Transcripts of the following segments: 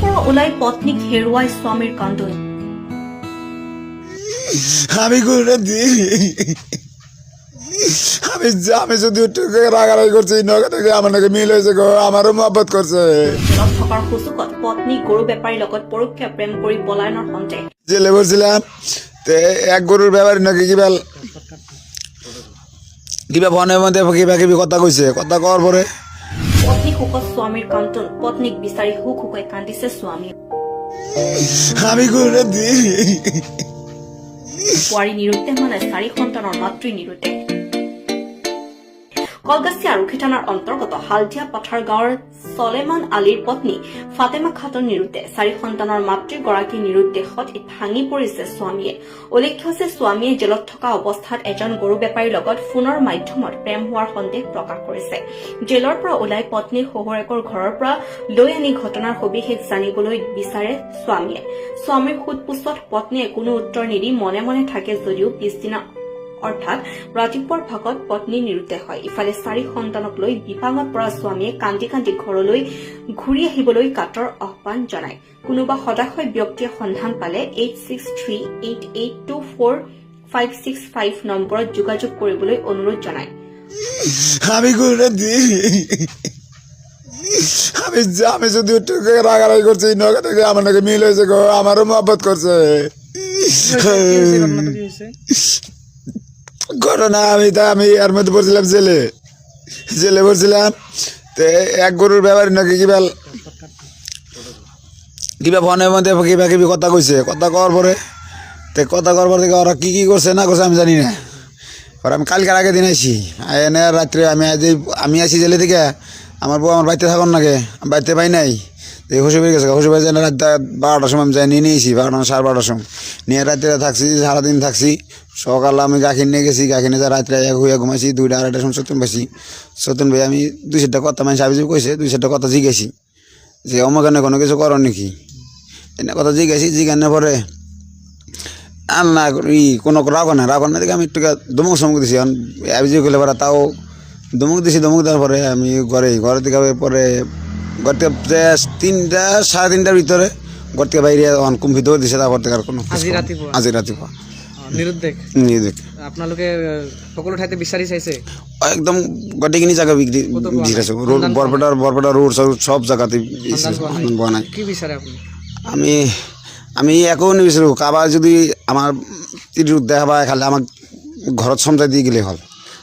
পৰা ওলাই পত্নীক হেৰুৱাই স্বামীৰ কান্দোন। আমি করে দিই আমি যদি রাগারাগি করছি নগে আমার নাকি মিল হয়েছে গো, আমারও মহব্বত করছে। জেলত থকাৰ সুযোগত পত্নী গৰু বেপাৰীৰ লগত পৰোক্ষে প্ৰেম কৰি পলায়নৰ সন্দেহ। জেলে বলছিলাম এক গরুর ব্যাপারী নাকি কিবা ফোনের মধ্যে কিবা কিবি কথা কইছে, কথা কওয়ার পরে পত্নী শোকত স্বামীৰ কান্দোন। পত্নীক বিচাৰি হুক হুকাই কান্দিছে স্বামী। আমি করে দিই বোৱাৰী নিৰুদ্দেশ মানে 4 সন্তানৰ মাতৃ নিৰুদ্দেশ। কলগাছি আৰক্ষী থানাৰ অন্তৰ্গত হালদিয়া পাথাৰ গাঁৱৰ চলেমান আলীৰ পত্নী ফাতেমা খাতুন নিৰুদ্দেশ। 4 সন্তানৰ মাতৃগৰাকী নিৰুদ্দেশত ভাঙি পৰিছে স্বামীয়ে। উল্লেখ্য যে স্বামীয়ে জেলত থকা অৱস্থাত এজন গৰু বেপাৰীৰ লগত ফোনৰ মাধ্যমত প্ৰেম হোৱাৰ সন্দেহ প্ৰকাশ কৰিছে। জেলৰ পৰা ওলাই পত্নীৰ শহুৰেকৰ ঘৰৰ পৰা লৈ আনি ঘটনাৰ সবিশেষ জানিবলৈ বিচাৰে স্বামীয়ে। স্বামীৰ সোধপোছত পত্নীয়ে কোনো উত্তৰ নিদি মনে মনে থাকে যদিও পিছদিনা অৰ্থাৎ ৰাতিপুৱাৰ ভাগত পত্নী নিৰুদ্দেশ হয়। ইফালে 4 সন্তানক লৈ বিপাঙত পৰা স্বামীয়ে কান্দি কান্দি ঘৰলৈ ঘূৰি আহিবলৈ কাতৰ আহ্বান জনায়। কোনোবা সদাশয় ব্যক্তিয়ে সন্ধান পালে 8638824565 নম্বৰত যোগাযোগ কৰিবলৈ অনুৰোধ জনায়। আমি করে দিই আমি যদি রাগারাগি করছি নগে আমার নাকি মিল হয়েছে গো, আমারও মহব্বত করছে। ঘটনা আমি এর মধ্যে পড়ছিলাম জেলে পড়ছিলাম। এক গরুর ব্যাপারী নাকি কিবা ফোনের মধ্যে কিবা কিবি কথা কইছে, কথা কওয়ার পরে থেকে ওরা কি করছে না করছে আমি জানি না। আর আমি কালকের আগে দিন আইসি এনে রাত্রে আমি আসি জেলে থেকে আমার বউ আমার বাড়িতে থাকুন নাকি, বাড়িতে পাই নাই। হুসুবের গেছে হুসুবের যেন রাত 12টার সময় আমি যাই নিয়ে নিয়েছি, 12টা 12:30টার সময় নিয়ে রাত্রে থাকছি, সারাদিন থাকছি। সকালে আমি গাখির নিয়ে গেছি, গাখির নিয়ে রাত্রে হইয়া ঘুমাইছি। 2টা 2:30টার সময় সত্যন পাইছি। সত্যন ভাই আমি 2-4টা কথা মানে সাবিজ কইছে, 2-4টা কথা জিজ্ঞাসি যে অমকানে কোনো কিছু করো নাকি, এনে কথা জিজ্ঞাসি। জিজ্ঞানোর পরে আর না কোনো রাখো না দেখে আমি একটু দমক সমক দিছি। অভিযোগ করলে পরে তাও দমক দেওয়ার পরে আমি ঘরে থেকে পরে ঘর থেকে 3টা 3:30টার ভিতরে ঘর থেকে বাইরে কুম্ভিত দিছে। তারপর থেকে আর কোনো আজি রাতিপুৱা নিরুদ্দেশ আপোনালোকে সকলো ঠাইতে বিচাৰি চাইছে, একদম গোটেইখিনি জায়গা বিক্রি দিছে। বৰপেটা ৰোড সব জায়গাতে পোৱা নাই। কি বিচাৰে আপুনি? আমি একো নিবিচাৰোঁ। কাৰোবাৰ যদি আমাৰ দেখা পায় খালি আমাক ঘৰত চমজাই দি গেলে হ'ল,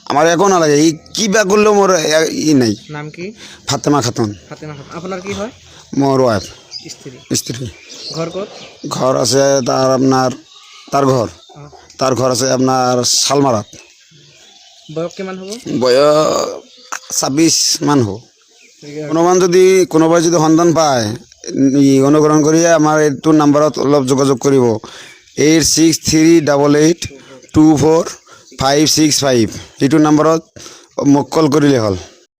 আমার একো নালাগে। এই কিবা করলেও মোর নাই। নাম কি? ফাতেমা খাতুন। আপনার কি হয়? মোর ওয়াইফ, স্ত্রী। ঘর কত? ঘর আছে তার আপনার তার ঘর আছে আপনার শালমারাত। বয়স কিমান হব? বয়স 26 মান হব। কোনোবাই যদি সন্ধান পায় অনুগ্ৰহ কৰি আমাৰ এইটো নাম্বাৰত অলপ যোগাযোগ কৰিব। 8638824565 এইটো নাম্বাৰত মোক কল কৰিলে হ'ল।